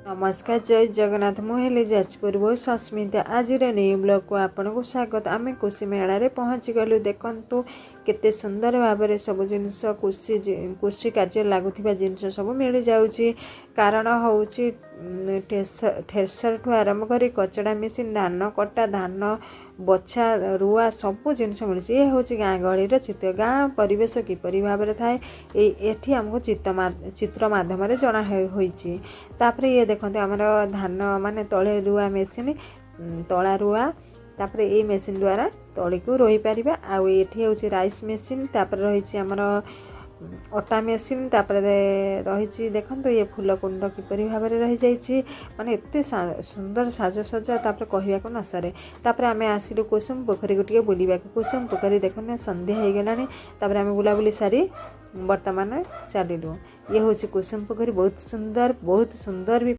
नमस्कार जय जगन्नाथ मुझे जाजपुर बहुत सस्मिता आज न्यू ब्लॉग को आपन को स्वागत। आम कुशी मेला पहुँची गलु देखु केते सुंदर भाव में सब जिनस कुर्सी कार्य लगुवा जिनस सब मिल जाऊँगी। कारण हूँ ठेसर ठू आरंभ कर कचड़ा मेसीन धान कटा धान बछा रुआ सबू जिनस मिली। ये हूँ गाँ गहली चित्र गाँ परिवेश किपरि भाव में थाए ये आमको चित्र माध्यम जना होईची। तापर ये देखते आमर धान माने तले रुआ मेसीन तला रुआ तापर ये मेसीन द्वारा तली को रोई पारिबा। आउ एठी होची राइस मेसीन तापर रही आमर अटा मेसीन तापर रही देखो ये फूल कुंड किपरि भाव में रही जाइए माने एते सुंदर साजसज्जा तापर कहवा को न सरे। तापर आमे आसिलु कुसुम पोखरी को टिके बुलिबा कुसुम पोखरी देखने संध्या हो गलानी तापर आमे बुलाबुली सारी वर्तमान चलू। ये हूँ कुसुम पोखरी बहुत सुंदर भी